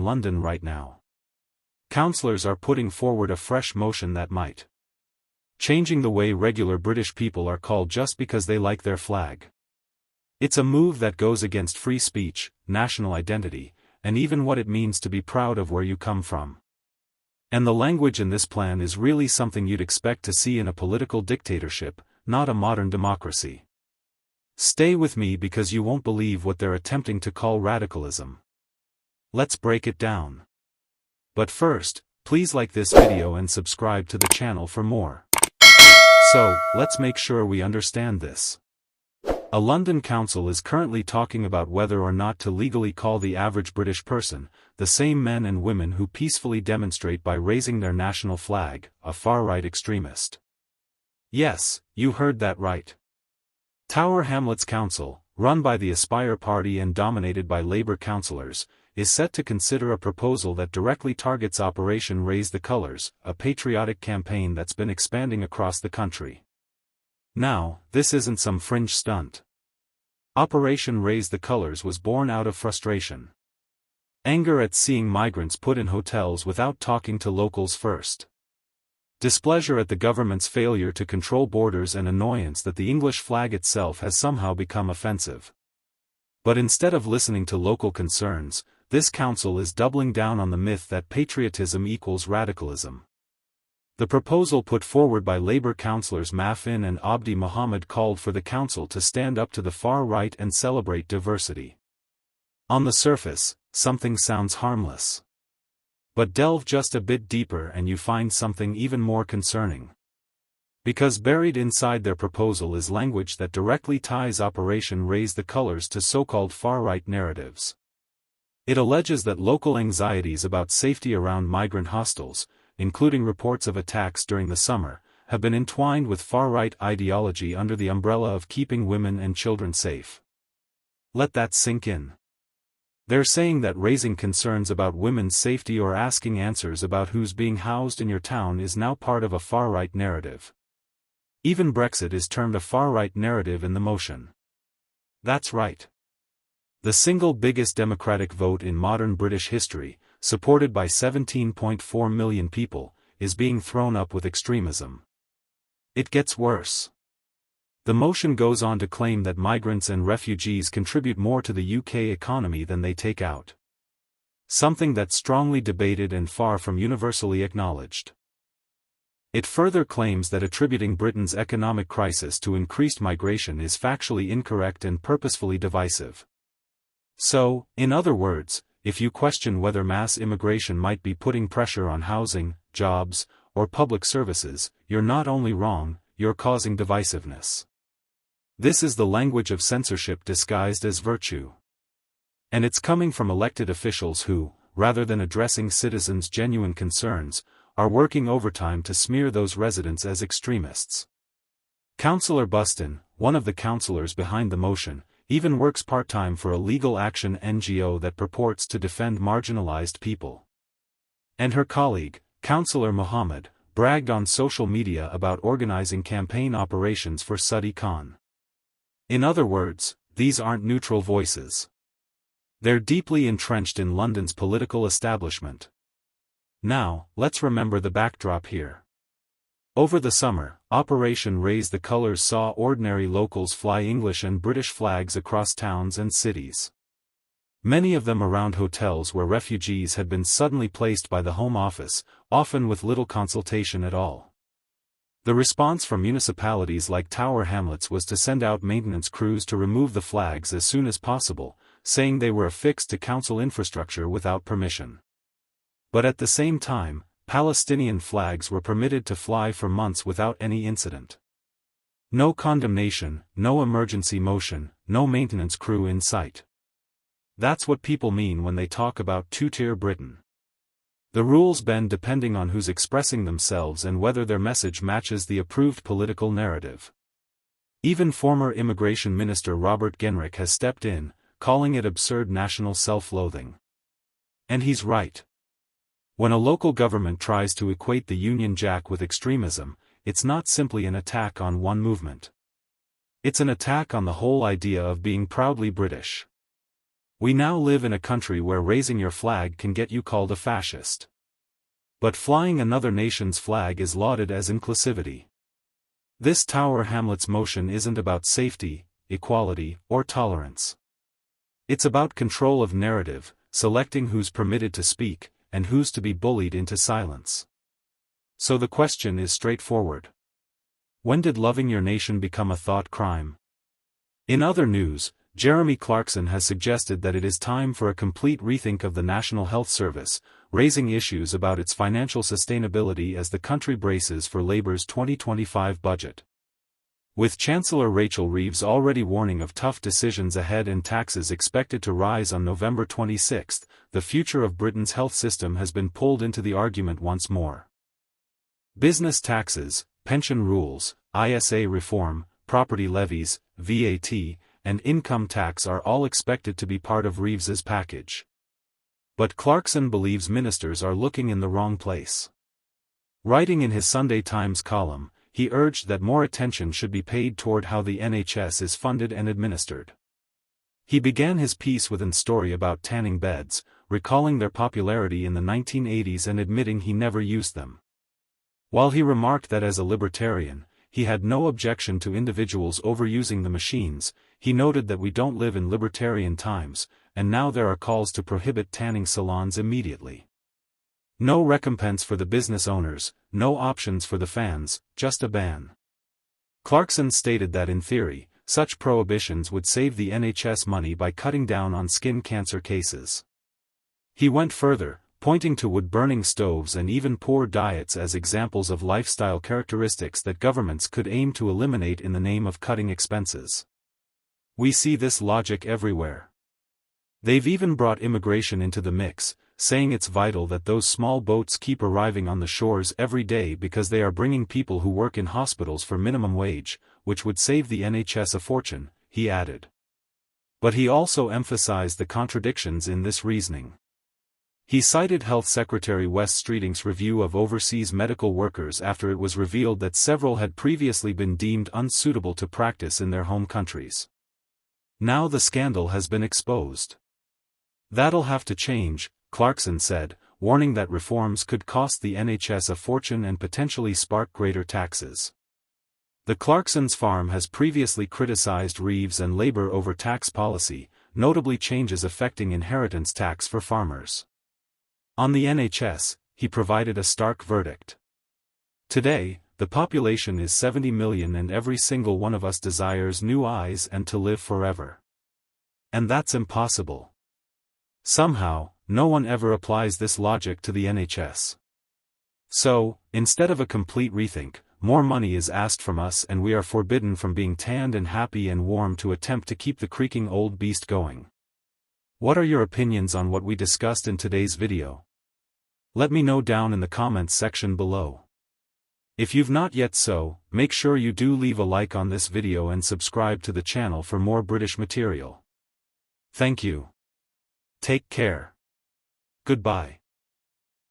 London right now. Councillors are putting forward a fresh motion that might changing the way regular British people are called just because they like their flag. It's a move that goes against free speech, national identity, and even what it means to be proud of where you come from. And the language in this plan is really something you'd expect to see in a political dictatorship, not a modern democracy. Stay with me because you won't believe what they're attempting to call radicalism. Let's break it down. But first, please like this video and subscribe to the channel for more. So, let's make sure we understand this. A London council is currently talking about whether or not to legally call the average British person, the same men and women who peacefully demonstrate by raising their national flag, a far-right extremist. Yes, you heard that right. Tower Hamlets Council, run by the Aspire Party and dominated by Labour councillors, is set to consider a proposal that directly targets Operation Raise the Colours, a patriotic campaign that's been expanding across the country. Now, this isn't some fringe stunt. Operation Raise the Colours was born out of frustration. Anger at seeing migrants put in hotels without talking to locals first. Displeasure at the government's failure to control borders and annoyance that the English flag itself has somehow become offensive. But instead of listening to local concerns, this council is doubling down on the myth that patriotism equals radicalism. The proposal put forward by Labour councillors Maffin and Abdi Mohammed called for the council to stand up to the far right and celebrate diversity. On the surface, something sounds harmless. But delve just a bit deeper and you find something even more concerning. Because buried inside their proposal is language that directly ties Operation Raise the Colours to so-called far-right narratives. It alleges that local anxieties about safety around migrant hostels, including reports of attacks during the summer, have been entwined with far-right ideology under the umbrella of keeping women and children safe. Let that sink in. They're saying that raising concerns about women's safety or asking answers about who's being housed in your town is now part of a far-right narrative. Even Brexit is termed a far-right narrative in the motion. That's right. The single biggest democratic vote in modern British history, supported by 17.4 million people, is being thrown up with extremism. It gets worse. The motion goes on to claim that migrants and refugees contribute more to the UK economy than they take out. Something that's strongly debated and far from universally acknowledged. It further claims that attributing Britain's economic crisis to increased migration is factually incorrect and purposefully divisive. So, in other words, if you question whether mass immigration might be putting pressure on housing, jobs, or public services, you're not only wrong, you're causing divisiveness. This is the language of censorship disguised as virtue. And it's coming from elected officials who, rather than addressing citizens' genuine concerns, are working overtime to smear those residents as extremists. Councillor Buston, one of the councillors behind the motion, even works part-time for a legal action NGO that purports to defend marginalized people. And her colleague, Councillor Mohammed, bragged on social media about organizing campaign operations for Sudi Khan. In other words, these aren't neutral voices. They're deeply entrenched in London's political establishment. Now, let's remember the backdrop here. Over the summer, Operation Raise the Colours saw ordinary locals fly English and British flags across towns and cities. Many of them around hotels where refugees had been suddenly placed by the Home Office, often with little consultation at all. The response from municipalities like Tower Hamlets was to send out maintenance crews to remove the flags as soon as possible, saying they were affixed to council infrastructure without permission. But at the same time, Palestinian flags were permitted to fly for months without any incident. No condemnation, no emergency motion, no maintenance crew in sight. That's what people mean when they talk about two-tier Britain. The rules bend depending on who's expressing themselves and whether their message matches the approved political narrative. Even former Immigration Minister Robert Genrick has stepped in, calling it absurd national self-loathing. And he's right. When a local government tries to equate the Union Jack with extremism, it's not simply an attack on one movement. It's an attack on the whole idea of being proudly British. We now live in a country where raising your flag can get you called a fascist. But flying another nation's flag is lauded as inclusivity. This Tower Hamlet's motion isn't about safety, equality, or tolerance. It's about control of narrative, selecting who's permitted to speak, and who's to be bullied into silence. So the question is straightforward. When did loving your nation become a thought crime? In other news, Jeremy Clarkson has suggested that it is time for a complete rethink of the National Health Service, raising issues about its financial sustainability as the country braces for Labour's 2025 budget. With Chancellor Rachel Reeves already warning of tough decisions ahead and taxes expected to rise on November 26, the future of Britain's health system has been pulled into the argument once more. Business taxes, pension rules, ISA reform, property levies, VAT, and income tax are all expected to be part of Reeves's package. But Clarkson believes ministers are looking in the wrong place. Writing in his Sunday Times column, he urged that more attention should be paid toward how the NHS is funded and administered. He began his piece with a story about tanning beds, recalling their popularity in the 1980s and admitting he never used them. While he remarked that as a libertarian, he had no objection to individuals overusing the machines, he noted that we don't live in libertarian times, and now there are calls to prohibit tanning salons immediately. No recompense for the business owners, no options for the fans, just a ban. Clarkson stated that in theory, such prohibitions would save the NHS money by cutting down on skin cancer cases. He went further, pointing to wood-burning stoves and even poor diets as examples of lifestyle characteristics that governments could aim to eliminate in the name of cutting expenses. We see this logic everywhere. They've even brought immigration into the mix, saying it's vital that those small boats keep arriving on the shores every day because they are bringing people who work in hospitals for minimum wage, which would save the NHS a fortune, he added. But he also emphasized the contradictions in this reasoning. He cited Health Secretary Wes Streeting's review of overseas medical workers after it was revealed that several had previously been deemed unsuitable to practice in their home countries. Now the scandal has been exposed. That'll have to change, Clarkson said, warning that reforms could cost the NHS a fortune and potentially spark greater taxes. The Clarkson's farm has previously criticized Reeves and Labour over tax policy, notably changes affecting inheritance tax for farmers. On the NHS, he provided a stark verdict. Today, the population is 70 million and every single one of us desires new eyes and to live forever. And that's impossible. Somehow, no one ever applies this logic to the NHS. So, instead of a complete rethink, more money is asked from us and we are forbidden from being tanned and happy and warm to attempt to keep the creaking old beast going. What are your opinions on what we discussed in today's video? Let me know down in the comments section below. If you've not yet so, make sure you do leave a like on this video and subscribe to the channel for more British material. Thank you. Take care. Goodbye.